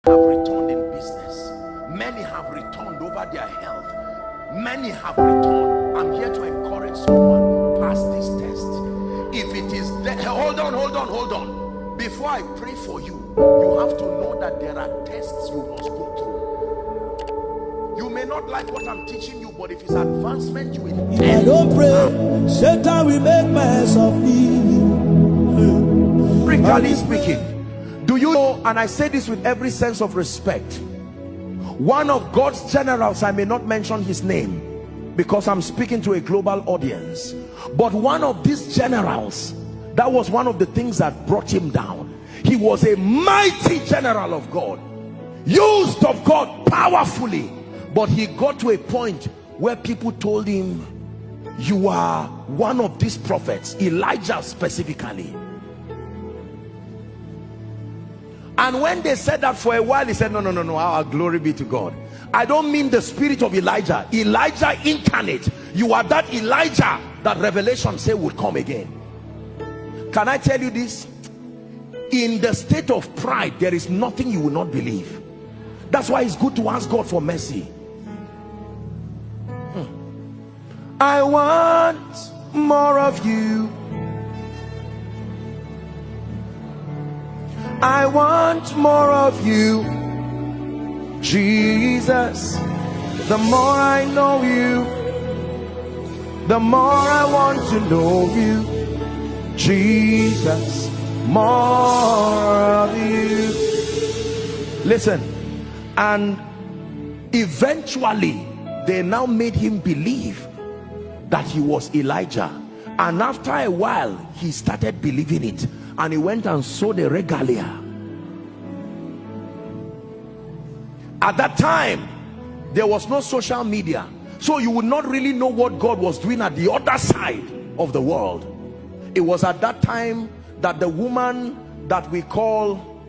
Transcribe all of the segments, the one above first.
have returned in business. Many have returned over their health. Many have returned. I'm here to encourage someone. Pass this test. If it is there, hold on. Before I pray for you, you have to know that there are tests you must go through. You may not like what I'm teaching you, but if it's advancement, you will. If I don't pray, Satan will make mess of me. Practically speaking, do you know, and I say this with every sense of respect, one of God's generals, I may not mention his name because I'm speaking to a global audience, but one of these generals, that was one of the things that brought him down. He was a mighty general of God, used of God powerfully, but he got to a point where people told him, you are one of these prophets, Elijah specifically. And when they said that for a while, he said, no, our glory be to God. I don't mean the spirit of Elijah incarnate. You are that Elijah that Revelation say would come again. Can I tell you this? In the state of pride, there is nothing you will not believe. That's why it's good to ask God for mercy. I want more of you. I want more of you, Jesus. The more I know you, the more I want to know you, Jesus. More of you. Listen, and eventually they now made him believe that he was Elijah, and after a while he started believing it, and he went and sold a regalia. At that time there was no social media, so you would not really know what God was doing at the other side of the world. It was at that time that the woman that we call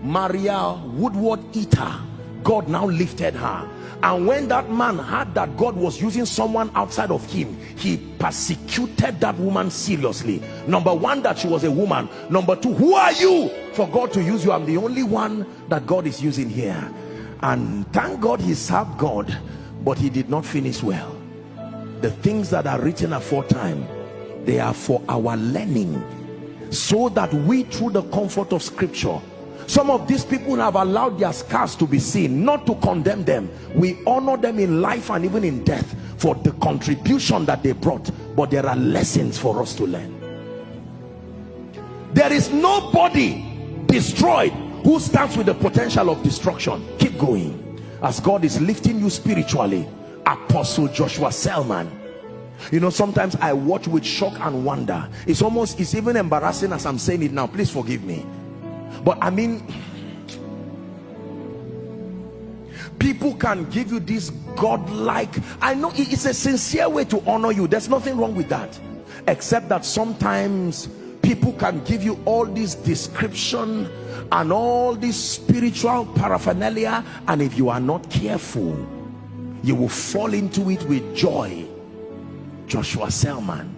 Maria Woodward Eater, God now lifted her. And when that man heard that God was using someone outside of him, he persecuted that woman seriously. Number one, that she was a woman. Number two, who are you for God to use you? I'm the only one that God is using here. And thank God he served God, but he did not finish well. The things that are written aforetime, they are for our learning, so that we, through the comfort of scripture, some of these people have allowed their scars to be seen, not to condemn them. We honor them in life and even in death for the contribution that they brought, but there are lessons for us to learn. There is nobody destroyed who stands with the potential of destruction. Keep going as God is lifting you spiritually. Apostle Joshua Selman, you know, sometimes I watch with shock and wonder. It's even embarrassing as I'm saying it now, please forgive me. But I mean, people can give you this godlike, I know it's a sincere way to honor you, there's nothing wrong with that, except that sometimes people can give you all this description and all this spiritual paraphernalia, and if you are not careful, you will fall into it with joy. Joshua Selman,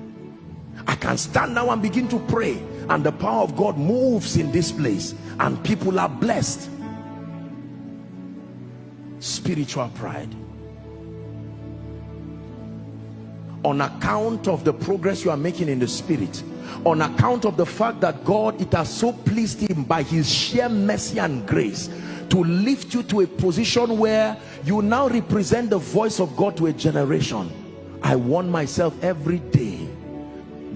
I can stand now and begin to pray, and the power of God moves in this place and people are blessed. Spiritual pride, on account of the progress you are making in the spirit, on account of the fact that God, it has so pleased him by his sheer mercy and grace to lift you to a position where you now represent the voice of God to a generation. I warn myself every day,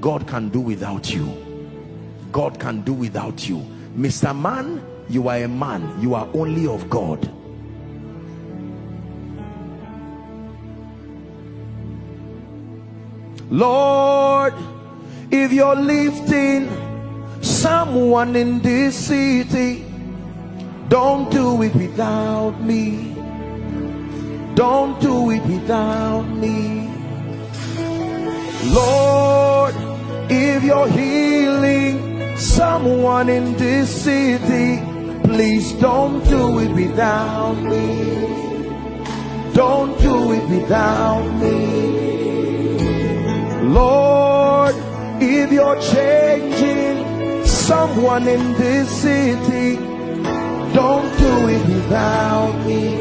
God can do without you. God can do without you. Mr. Man, you are a man, you are only of God. Lord, if you're lifting someone in this city, don't do it without me. Don't do it without me. Lord, if you're healing someone in this city, please don't do it without me. Don't do it without me. Lord, if you're changing someone in this city, Don't do it without me.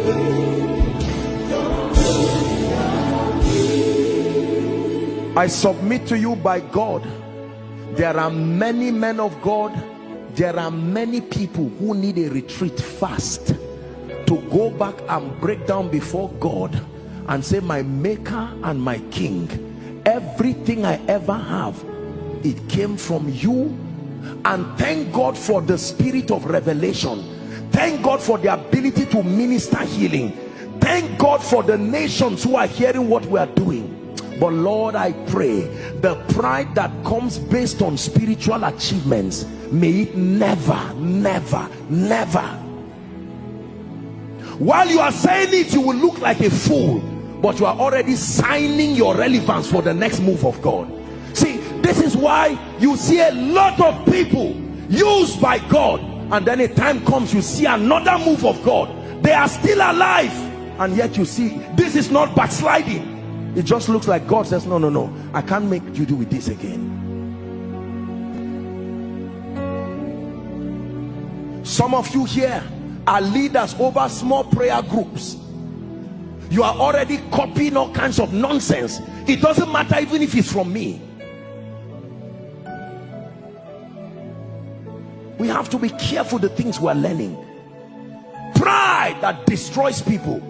I submit to you by God, there are many men of God, there are many people who need a retreat fast to go back and break down before God and say, my maker and my king, everything I ever have, it came from you. And thank God for the spirit of revelation. Thank God for the ability to minister healing. Thank God for the nations who are hearing what we are doing. But Lord, I pray the pride that comes based on spiritual achievements, may it never, never, never. While you are saying it, you will look like a fool, but you are already signing your relevance for the next move of God. See, this is why you see a lot of people used by God, and then a time comes you see another move of God. They are still alive, and yet you see this is not backsliding. It just looks like God says, no, no, no, I can't make you do with this again. Some of you here are leaders over small prayer groups. You are already copying all kinds of nonsense. It doesn't matter even if it's from me. We have to be careful the things we're learning. Pride that destroys people.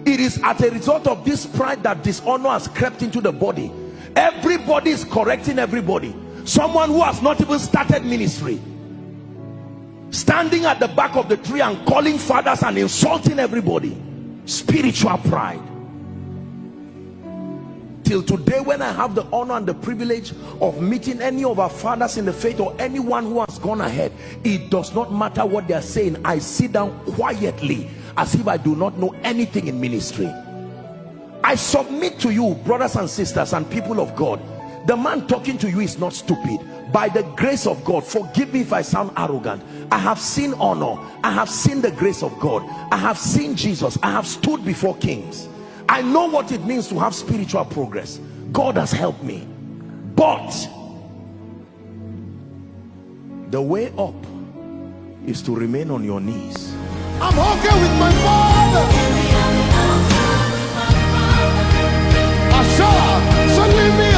It is as a result of this pride that dishonor has crept into the body. Everybody is correcting everybody. Someone who has not even started ministry, standing at the back of the tree and calling fathers and insulting everybody. Spiritual pride. Till today, when I have the honor and the privilege of meeting any of our fathers in the faith or anyone who has gone ahead, it does not matter what they are saying. I sit down quietly as if I do not know anything in ministry. I submit to you, brothers and sisters and people of God, the man talking to you is not stupid. By the grace of God, forgive me if I sound arrogant, I have seen honor, I have seen the grace of God, I have seen Jesus, I have stood before kings. I know what it means to have spiritual progress. God has helped me. But the way up is to remain on your knees. I'm okay with my father. Asha, so leave me